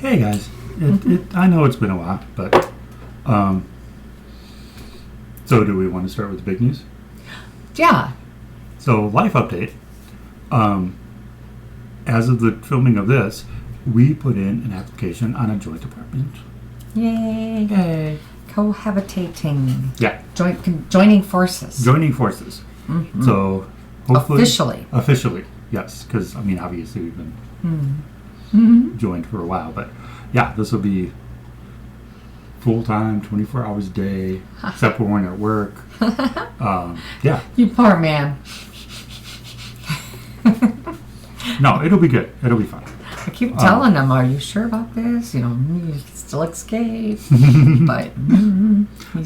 Hey guys, I know it's been a while, but so do we want to start with the big news? Yeah. So life update. As of the filming of this, we put in an application on a joint apartment. Yay. Yay! Cohabitating. Yeah, Joining forces. joining forces. Mhm. So hopefully, Officially. yes, because I mean obviously we've been Mm-hmm. joined for a while, but yeah, this will be full time, 24 hours a day, except for when at work. Yeah, You poor man. no, it'll be good. It'll be fun. I keep telling him, "Are you sure about this? You know, you can still escape." But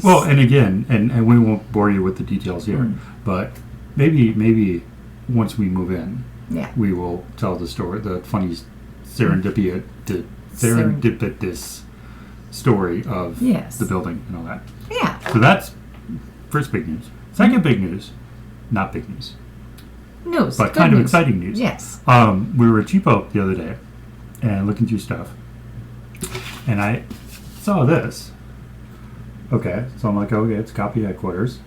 Well, and again, and we won't bore you with the details here, but maybe once we move in, yeah, we will tell the story, the funny serendipitous story of Yes. the building and all that. yeah. So that's first big news. Second big news, not big news, News, but good kind of news. exciting news. Yes. We were at Cheapo the other day and looking through stuff, and I saw this. Okay, so I'm like, okay, it's copy headquarters,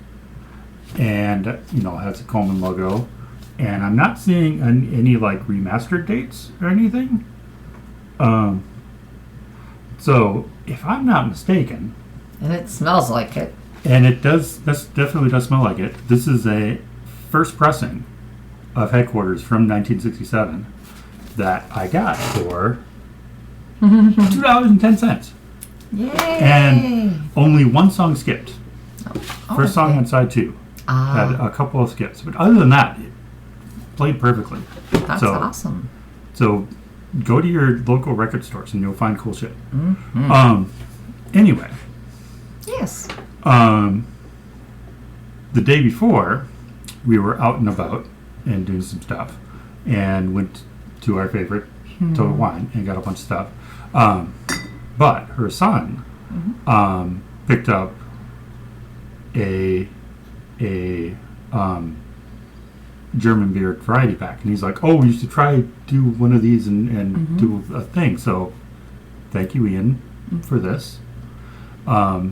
and it has a Coleman logo, and I'm not seeing any like remastered dates or anything. So if I'm not mistaken, And it smells like it. and this definitely does smell like it. This is a first pressing of headquarters from 1967 that I got for $2.10. Yay! And only one song skipped. First song okay. on side 2 had Ah, a couple of skips, but other than that, it played perfectly. that's so- awesome. So go to your local record stores and you'll find cool shit. Mhm. Anyway, Yes. the day before, we were out and about and doing some stuff, and went to our favorite Total Wine and got a bunch of stuff. But her son picked up a German beer variety pack, and he's like, "Oh, you should try do one of these and do a thing." So, thank you, Ian, for this. My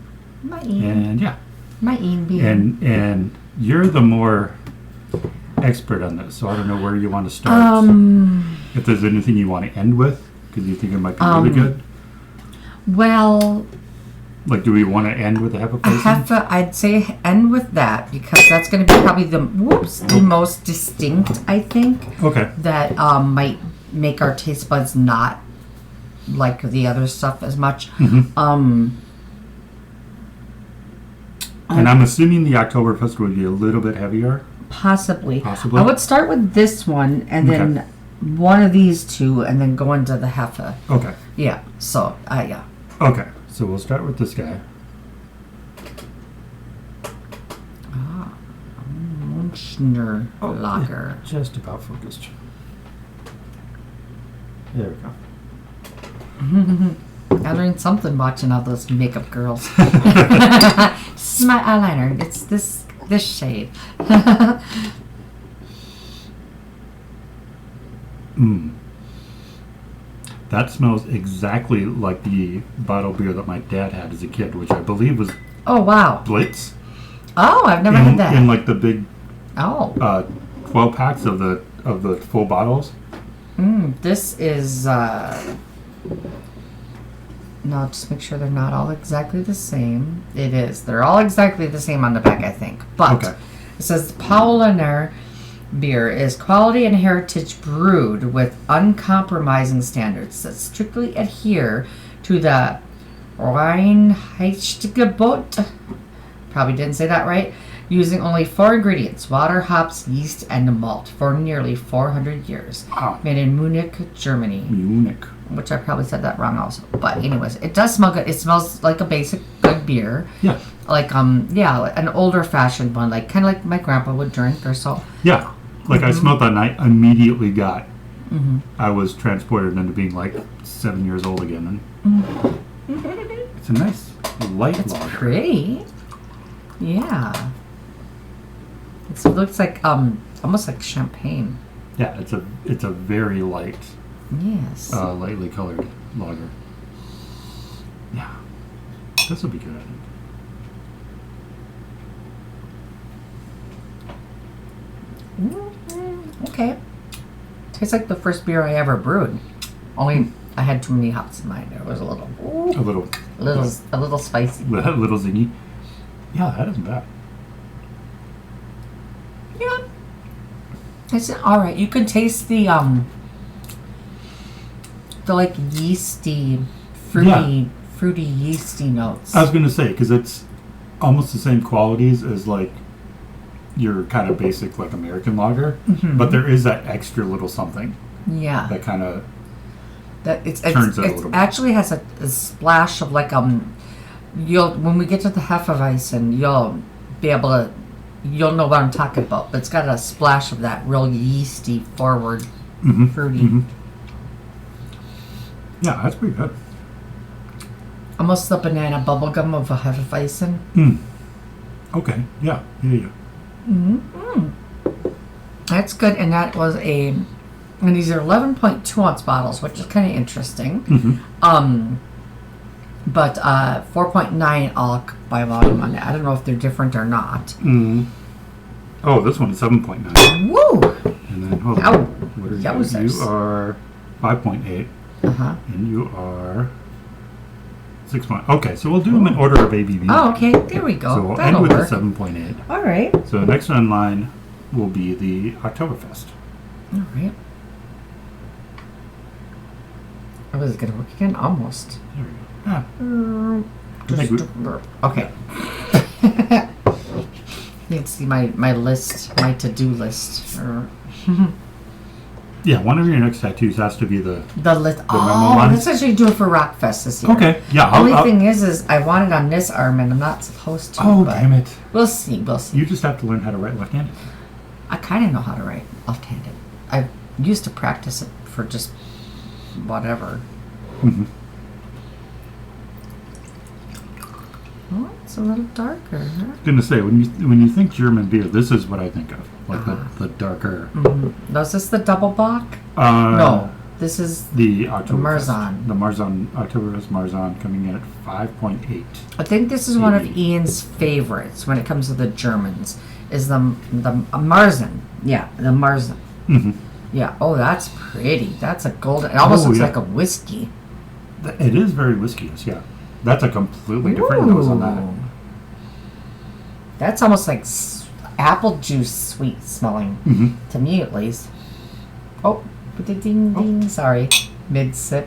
Ian. And yeah, My Ian being. and you're the more expert on this, so I don't know where you want to start. If there's anything you want to end with, because you think it might be really good. Well, Like, do we want to end with a HEPA person? I'd say end with that because that's going to be probably the most distinct, I think, Okay. that might make our taste buds not like the other stuff as much. And I'm assuming the Oktoberfest would be a little bit heavier. Possibly. Possibly. I would start with this one and then one of these two and then go into the Heffa. Okay. Yeah. So, yeah. Okay. So we'll start with this guy. Munchner Lager. Just about focused. There we go. I learned something watching all those makeup girls. This is my eyeliner. It's this shade. That smells exactly like the bottle beer that my dad had as a kid, which I believe was Oh wow. Blitz. Oh, I've never had that. In like the big Oh. 12 packs of the full bottles. This is no, just make sure they're not all exactly the same. It is. They're all exactly the same on the back, I think. But Okay. it says Paulaner beer is quality and heritage brewed with uncompromising standards that strictly adhere to the Reinheitsgebot. Probably didn't say that right. Using only 4 ingredients: water, hops, yeast, and malt for nearly 400 years. Wow. Made in Munich, Germany. Munich. Which I probably said that wrong also. But anyways, it does smell good. It smells like a basic good beer. Yeah. Like an older fashioned one, like kind of like my grandpa would drink or so. Yeah. Like I smelled that and I immediately got, I was transported into being like 7 years old again. And it's a nice light It's lager. pretty. Yeah. It looks like almost like champagne. Yeah, it's a very light, Yes. lightly colored lager. This will be good, I think. Okay. Tastes like the first beer I ever brewed. Only I had too many hops in mine. It was a little A little spicy. a little zingy. Yeah, that isn't bad. Yeah. It's all right. You can taste the like yeasty, fruity yeasty notes. I was going to say, because it's almost the same qualities as like your kind of basic like American lager, but there is that extra little something. Yeah. That kind of It's turns it a little bit. actually has a splash of like you'll when we get to the Hefeweizen, you'll know what I'm talking about. But it's got a splash of that real yeasty forward fruity. Yeah, that's pretty good. Almost the banana bubblegum of a Hefeweizen. Okay. Yeah. That's good, and that was and these are 11.2 ounce bottles, which is kind of interesting. But 4.9 alc by volume on that. I don't know if they're different or not. Oh, this one is 7.9. Woo! And then hold on. What are you? Yowzers. You are 5.8. And you are 6. Okay, so we'll do them in order of ABV. Oh, okay. There we go. So we'll That'll end with work. the 7.8. All right. So next in line will be the Oktoberfest. All right. Oh, is it going to work again? Almost. There we go. Yeah. Okay. You can see my list, my to-do list. Yeah, one of your next tattoos has to be the list. memo one. Let's actually do it for Rockfest this year. Okay. Yeah. Only thing is I want it on this arm, and I'm not supposed to. Oh, but damn it! We'll see. You just have to learn how to write left-handed. I kind of know how to write left-handed. I used to practice it for just whatever. Oh, it's a little darker. Huh? I was gonna say when you think German beer, this is what I think of, like the darker. No, is this the double Bock? No, No, this is the Oktoberfest. Marzahn. The Marzahn Oktoberfest Marzahn coming in at 5.8. I think this is one of Ian's favorites when it comes to the Germans. Is the Marzahn? Yeah, the Marzahn. Yeah. Oh, that's pretty. That's a golden. It almost looks like a whiskey. It is very whiskey-ish, yeah. That's a completely different nose on that. That's almost like apple juice sweet smelling, to me at least. Oh, ding ding. Sorry, mid sip.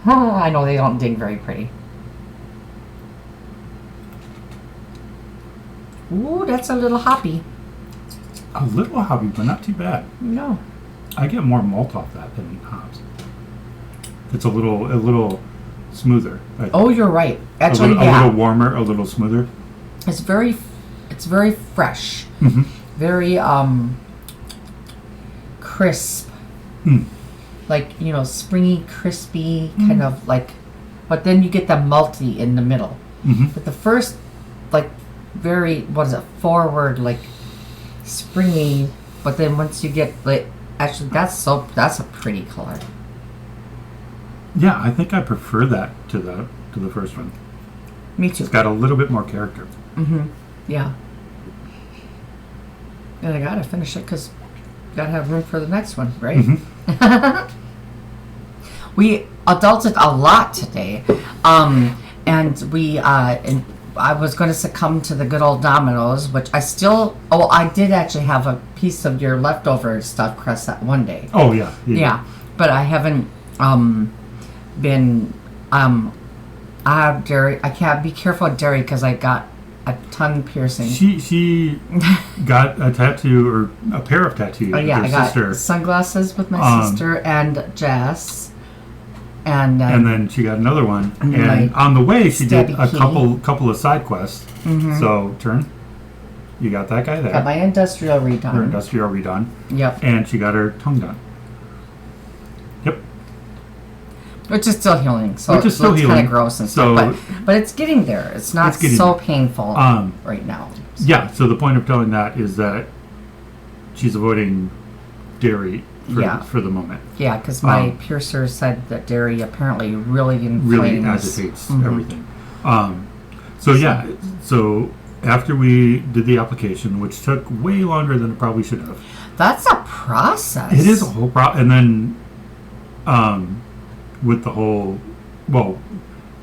I know they don't ding very pretty. Ooh, that's a little hoppy. A little hoppy, but not too bad. No. I get more malt off that than hops. It's a little smoother. Oh, you're right. Actually, a little warmer, a little smoother. It's very fresh. Very crisp. Like, springy, crispy, kind of like, but then you get the malty in the middle. But the first, like, very, forward, like, springy, but then once you get, like, actually, that's a pretty color. Yeah, I think I prefer that to the first one. Me too. It's got a little bit more character. Yeah. And I gotta finish it because gotta have room for the next one, right? We adulted a lot today, and we and I was going to succumb to the good old Dominoes, which I did actually have a piece of your leftover stuffed crust that one day. Oh yeah. Yeah, but I haven't been I have dairy. I can't be careful with dairy because I got a tongue piercing. She got a tattoo or a pair of tattoos. Oh yeah, with I her got sister. sunglasses with my sister and Jess, and then she got another one. And on the way, she did a Stabby couple of side quests. So turn. You got that guy there. got my industrial redone. Her industrial redone. Yep. And she got her tongue done. Yep. Which is still healing. So Which is still it's kind healing. of gross and So- stuff. But it's getting there. It's not It's getting so there. painful Um, right now. Yeah. So the point of telling that is that she's avoiding dairy for the moment. Yeah, because my piercer said that dairy apparently really inflames. Really agitates everything. So yeah, so after we did the application, which took way longer than it probably should have. That's a process. It is a whole and then with the whole, well,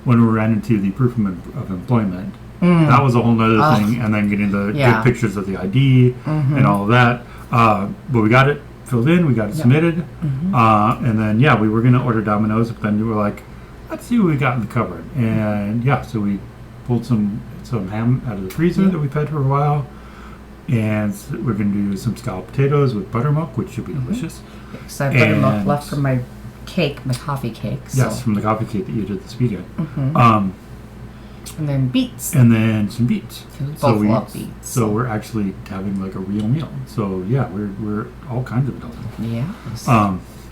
when we ran into the proof of employment, that was a whole nother thing, and then getting the good pictures of the ID and all of that. But we got it filled in, we got it submitted, and then we were going to order Domino's, but then we were like, let's see what we got in the cupboard. And so we pulled some ham out of the freezer that we've had for a while, and we're going to do some scalloped potatoes with buttermilk, which should be delicious. Because I have buttermilk left from my cake, my coffee cake. So. Yes, from the coffee cake that you did this weekend. And then beets. And then some beets. Both love beets. So we're actually having like a real meal. So we're all kinds of adults. Yeah.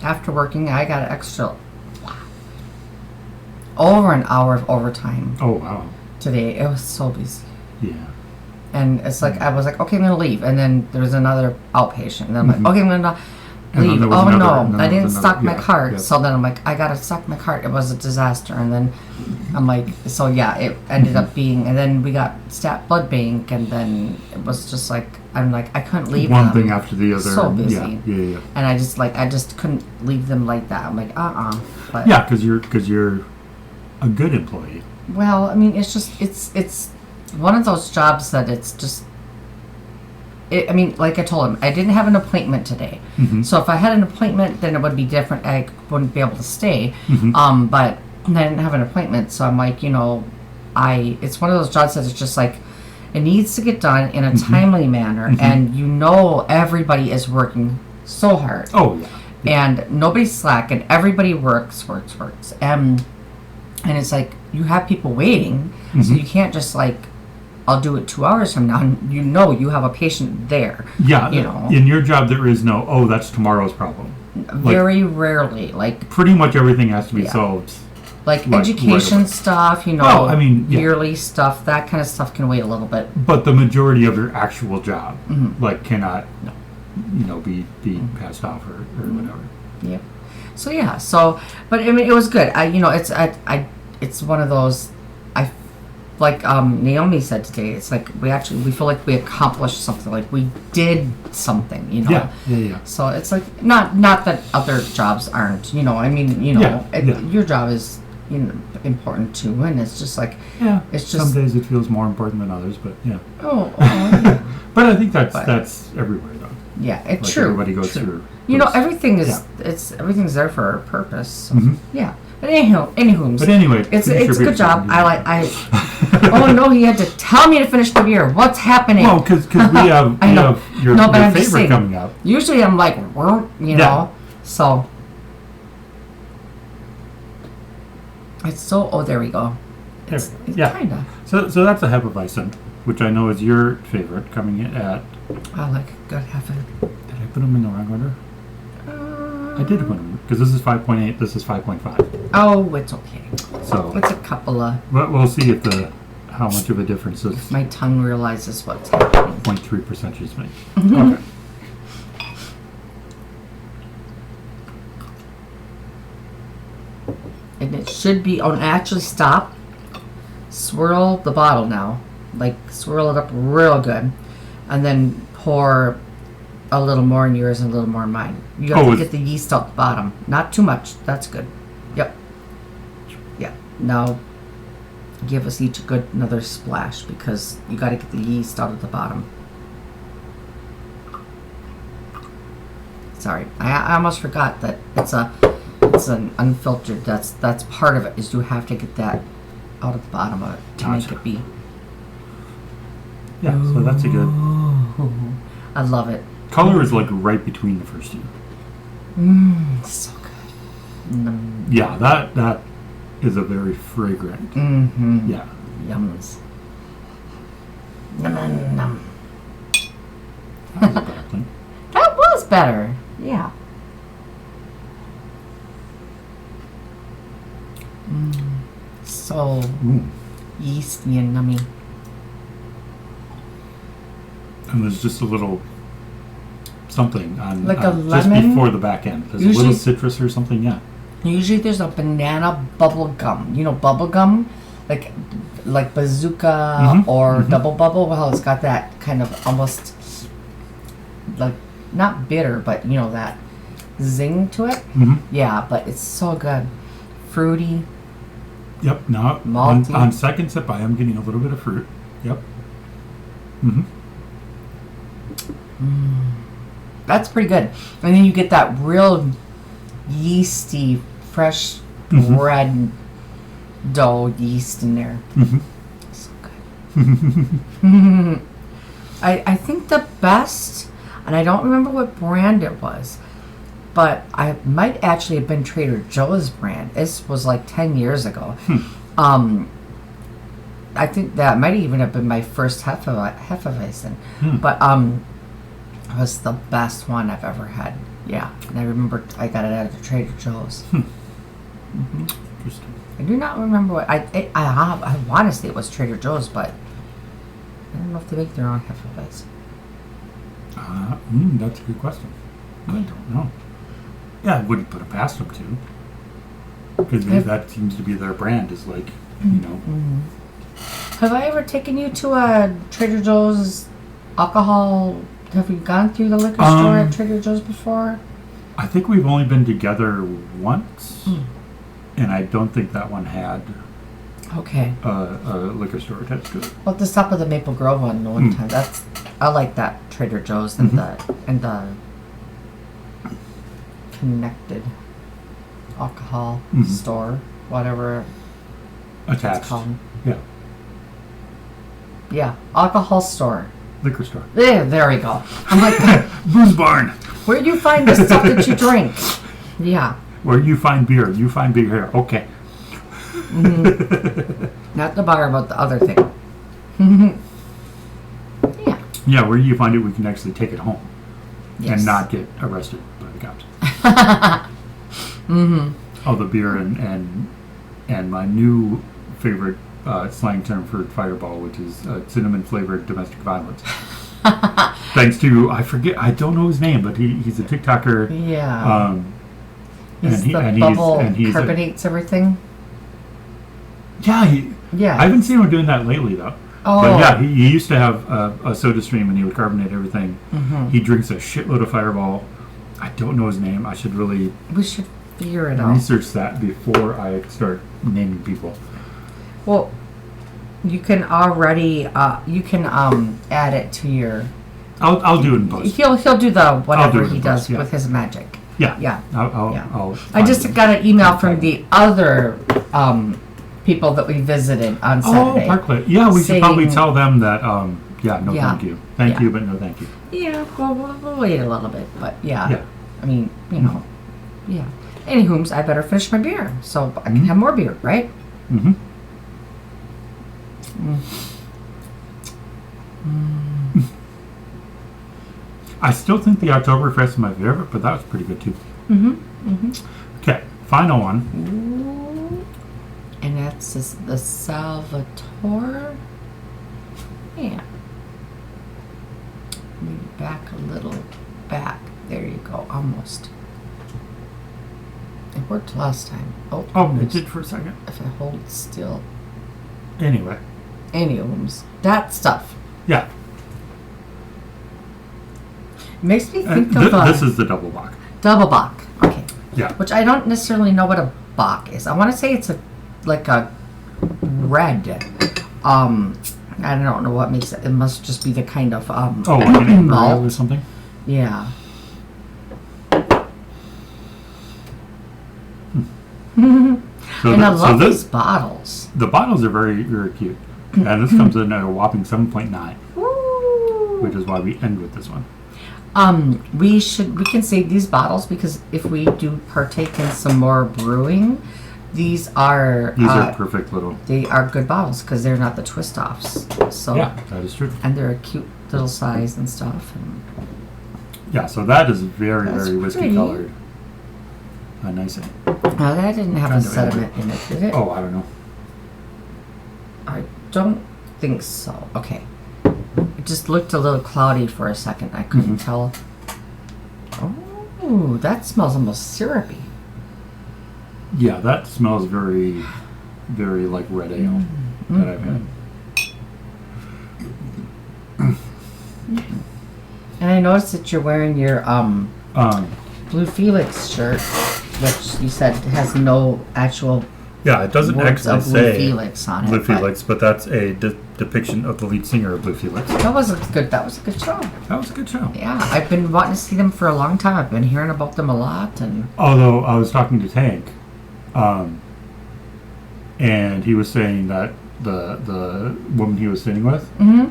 After working, I got an extra over an hour of overtime. Oh wow. Today it was so busy. Yeah. And it's like I was like, okay, I'm gonna leave, and then there was another outpatient, and I'm like, okay, I'm gonna leave. Oh no, I didn't stock my cart. So then I'm like, I gotta stock my cart. It was a disaster, and then I'm like, so it ended up being, and then we got stat blood bank, and then it was just like, I'm like, I couldn't leave one them. thing after the other. So busy. Yeah. And I just couldn't leave them like that. I'm like, But yeah, because you're a good employee. Well, I mean, it's just it's one of those jobs that it's just. I mean, like I told him, I didn't have an appointment today. So if I had an appointment, then it would be different. I wouldn't be able to stay. But I didn't have an appointment, so I'm like, it's one of those jobs that it's just like, it needs to get done in a timely manner, and everybody is working so hard. Oh yeah. And nobody's slacking. Everybody works, and it's like you have people waiting, so you can't just like, I'll do it 2 hours from now. And you have a patient there. Yeah. In your job, there is no, that's tomorrow's problem. Very rarely, like pretty much everything has to be solved. Like education right stuff, yearly stuff, that kind of stuff can wait a little bit. But the majority of your actual job, cannot, be passed off or whatever. Yeah. So but I mean, it was good. It's one of those. Like Naomi said today, it's like we feel like we accomplished something, like we did something, Yeah. So it's like not that other jobs aren't, your job is important too, and it's just like it's just some days it feels more important than others, but yeah. Yeah. But I think that's everywhere though. Yeah, it's like true. Everybody goes through. Everything is everything's there for a purpose. So, yeah. But anyway, it's a good job. Oh no, he had to tell me to finish the beer. What's happening? Well, because we have your favorite coming up. Usually I'm like, so it's so. Oh, there we go. It's kinda. So that's a Hefeweizen, which I know is your favorite, coming in at. I like good Hefe. Did I put them in the wrong order? I did put them, because this is 5.8, this is 5.5. Oh, it's okay. So it's a couple of. We'll see how much of a difference is. My tongue realizes what's happening. 0.3% just make. Okay. And it should be on. Actually, stop. Swirl the bottle now, like swirl it up real good, and then pour a little more in yours and a little more in mine. You have to get the yeast out the bottom. Not too much. That's good. Yep. Yeah. Now, give us each another splash, because you got to get the yeast out of the bottom. Sorry, I almost forgot that it's an unfiltered. That's part of it, is you have to get that out of the bottom of it to make it be. Yeah. So that's a good. I love it. Color is like right between the first two. So good. Yeah, that is a very fragrant. Yeah. Yums. Nom. That was a better thing. That was better. Yeah. So yeasty and nummy. And there's just a little something on like a lemon just before the back end. There's a little citrus or something. Yeah. Usually there's a banana bubble gum. Bubble gum, like bazooka or double bubble. Well, it's got that kind of almost like not bitter, but you know that zing to it. Yeah, but it's so good, fruity. Yep. Now on second sip, I am getting a little bit of fruit. Yep. That's pretty good. And then you get that real yeasty, fresh bread dough yeast in there. So good. I think the best, and I don't remember what brand it was, but I might actually have been Trader Joe's brand. This was like 10 years ago. I think that might even have been my first Hefeweizen. But it was the best one I've ever had. Yeah, and I remember I got it at the Trader Joe's. Interesting. I do not remember what I want to say it was Trader Joe's, but I don't know if they make their own Hefeweizen. That's a good question. I don't know. Yeah, I wouldn't put it past them too, because that seems to be their brand. Is like, you know. Have I ever taken you to a Trader Joe's alcohol? Have you gone through the liquor store at Trader Joe's before? I think we've only been together once, and I don't think that one had a liquor store attached to it. Well, at the top of the Maple Grove one time. I like that Trader Joe's and the connected alcohol store, whatever Attached. it's called. Yeah. Yeah, alcohol store. Liquor store. There we go. I'm like, Booze barn. where do you find the stuff that you drink? Yeah. Where you find beer. You find beer here. Okay. Not the bar, but the other thing. Yeah. Yeah, where you find it, we can actually take it home and not get arrested by the cops. Oh, the beer and my new favorite slang term for Fireball, which is cinnamon flavored domestic violence. Thanks to I don't know his name, but he's a TikToker. Yeah. And bubble he's carbonates everything. Yeah. I haven't seen him doing that lately though. Oh. But yeah, he used to have a soda stream and he would carbonate everything. He drinks a shitload of Fireball. I don't know his name. I should really figure it out. Research that before I start naming people. Well, you can already add it to your. I'll do it in post. He'll do the whatever he does post, with his magic. Yeah. Yeah. I'll I just got an email from the other people that we visited on Saturday. Oh, Parklet. Yeah, we should probably tell them that. Thank you. Thank you, but no thank you. Yeah, well, we'll wait a little bit, but yeah. I mean, you know, yeah. Anywho's, I better finish my beer so I can have more beer, right? I still think the Oktoberfest is my favorite, but that was pretty good too. Okay, final one. Ooh. And that's the Salvatore. Yeah. Maybe back a little back. There you go, almost. It worked last time. Oh, it did for a second. If I hold still. Anyway. Anyways, that stuff. Yeah. Makes me think of this is the double bock. Double bock. Okay. Yeah. Which I don't necessarily know what a bock is. I want to say it's like a red. I don't know what makes it. It must just be the kind of like an amber ale or something. Yeah. I love these bottles. The bottles are very, very cute. And this comes in at a whopping 7.9. Which is why we end with this one. We can save these bottles because if we do partake in some more brewing, these are perfect little. They are good bottles because they're not the twist offs. So yeah, that is true. And they're a cute little size and stuff. And yeah, so that is very, very whiskey colored. Nice. Now that didn't have a sediment in it, did it? Oh, I don't know. I don't think so. Okay. It just looked a little cloudy for a second. I couldn't tell. Oh, that smells almost syrupy. Yeah, that smells very very like red ale that I've had. And I noticed that you're wearing your Blue Felix shirt, which you said has no actual Yeah, it doesn't words actually of Blue say Felix on it. Blue Felix, but that's a depiction of the lead singer of Blue Felix. That was a good show. That was a good show. Yeah, I've been wanting to see them for a long time. I've been hearing about them a lot, and Although I was talking to Tank, and he was saying that the woman he was sitting with,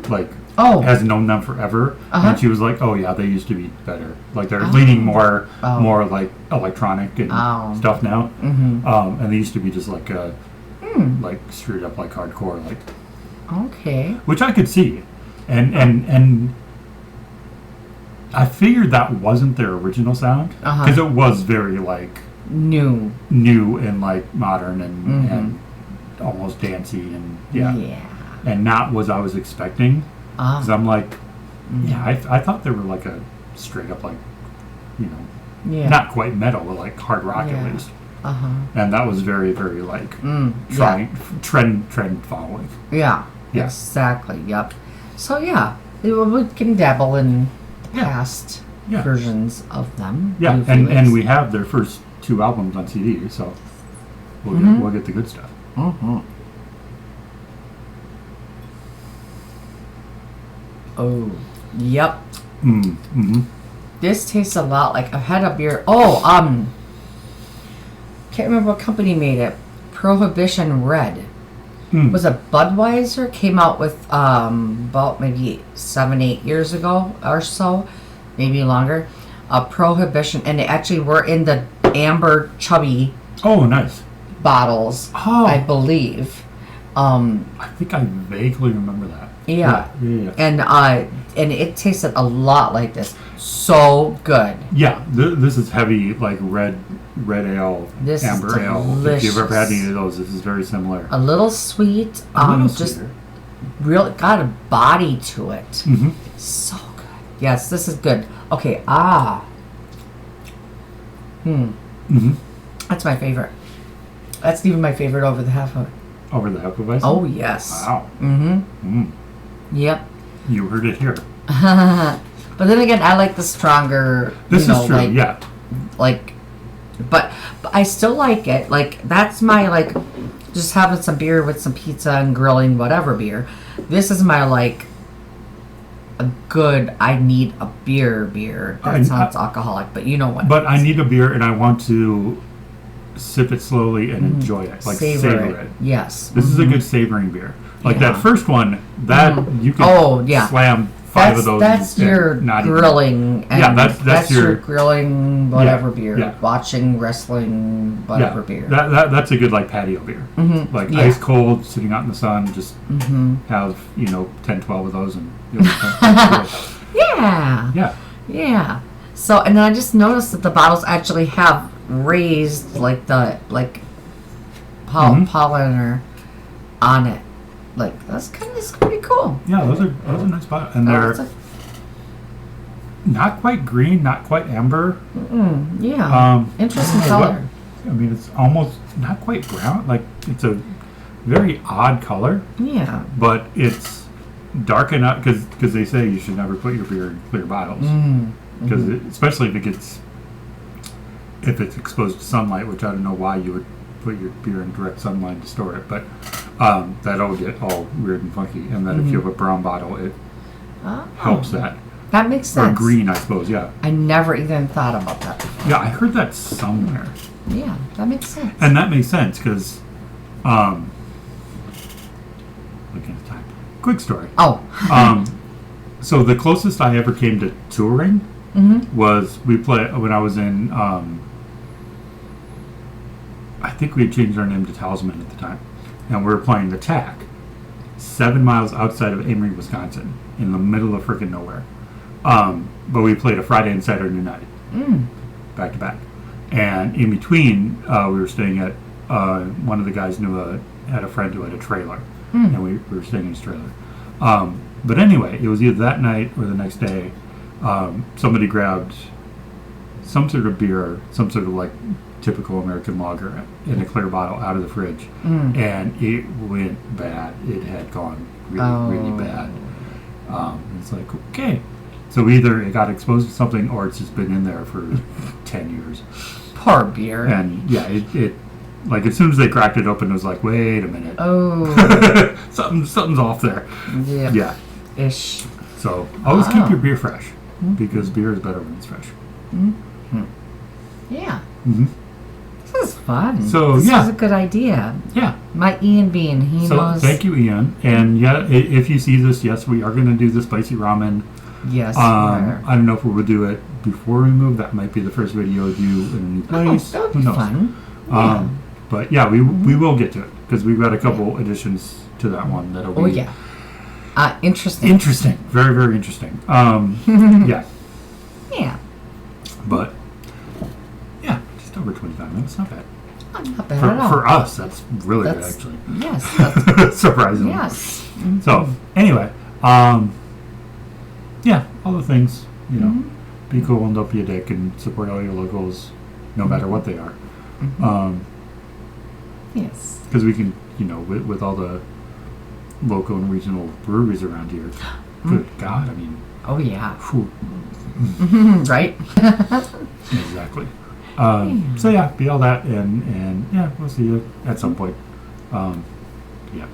like, has known them forever, and she was like, "Oh yeah, they used to be better. Like they're leaning more like electronic and stuff now, and they used to be just like like straight up like hardcore, like okay, which I could see, and I figured that wasn't their original sound because it was very like new and like modern and almost dancey and and not what I was expecting. Because I'm like, I thought they were like a straight up like, not quite metal, but like hard rock at least. And that was very, very like trend following. Yeah, exactly. Yep. So we can dabble in past versions of them. Yeah, and we have their first 2 albums on CD, so we'll get the good stuff. Oh, yep. This tastes a lot like I've had a beer. Can't remember what company made it. Prohibition Red. Was it Budweiser? Came out with about maybe 7-8 years ago or so, maybe longer. Prohibition, and they actually were in the amber chubby. Oh, nice. Bottles, I believe. I think I vaguely remember that. Yeah. And it tasted a lot like this. So good. Yeah, this is heavy, like red ale, this amber ale. If you've ever had any of those, this is very similar. A little sweet. Just real got a body to it. So good. Yes, this is good. Okay. That's my favorite. That's even my favorite over the Hefeweizen. Over the Hefeweizen? Oh, yes. Wow. Yep. You heard it here. But then again, I like the stronger. This is true, Like, but I still like it. Like, that's my, like, just having some beer with some pizza and grilling whatever beer. This is my, like, a good, I need a beer. That sounds alcoholic, but you know what. But I need a beer and I want to sip it slowly and enjoy it. Like, savor it. Yes. This is a good savoring beer. Like that first one, that you can slam 5 of those. That's your grilling. And that's your grilling whatever beer. Yeah. Watching wrestling whatever beer. That's a good like patio beer. Like ice cold, sitting out in the sun. Just have 10, 12 of those and you'll Yeah. So and then I just noticed that the bottles actually have raised like the pollinator on it. Like that's pretty cool. Yeah, those are nice bottles, and they're not quite green, not quite amber. Interesting color. I mean, it's almost not quite brown. Like it's a very odd color. Yeah. But it's dark enough because they say you should never put your beer in clear bottles because especially if it's exposed to sunlight, which I don't know why you would put your beer in direct sunlight to store it, but that'll get all weird and funky. And then if you have a brown bottle, it helps that. That makes sense. Or green, I suppose, yeah. I never even thought about that before. Yeah, I heard that somewhere. Yeah, that makes sense. And that makes sense because, looking at the time. Quick story. So the closest I ever came to touring was when I was in, I think we had changed our name to Talisman at the time. And we were playing the TAC 7 miles outside of Amory, Wisconsin, in the middle of freaking nowhere. But we played a Friday and Saturday night, back to back. And in between, we were staying at one of the guys had a friend who had a trailer, and we were staying in his trailer. But anyway, it was either that night or the next day. Somebody grabbed some sort of beer, some sort of like typical American lager in a clear bottle out of the fridge, and it went bad. It had gone really bad. It's like, okay. So either it got exposed to something or it's just been in there for 10 years. Poor beer. And yeah, it like as soon as they cracked it open, it was like, wait a minute. Oh. Something's off there. Yeah. Yeah. Ish. So always keep your beer fresh because beer is better when it's fresh. Yeah. Mm-hmm. This is fun. So this yeah. is a good idea. Yeah. My Ian Bean, he knows. Thank you, Ian. And yeah, if you see this, yes, we are going to do the spicy ramen. Yes. I don't know if we will do it before we move. That might be the first video we do in a new place. That would Who be knows? fun. Yeah. But yeah, we will get to it because we've got a couple additions to that one that'll be. Oh yeah. Interesting. Interesting. Very, very interesting. Yeah. Yeah. But yeah, just over 25 minutes. Not bad. Not bad at all. For us, that's really good, That's- actually. Yes. That's, Surprisingly. yes. So anyway, yeah, all the things, be cool and don't be a dick and support all your locals, no matter what they are. Yes. Because we can, with all the local and regional breweries around here, good God, I mean, Oh yeah. whew, Right. exactly. So yeah, be all that, and yeah, we'll see you at some point. Yeah.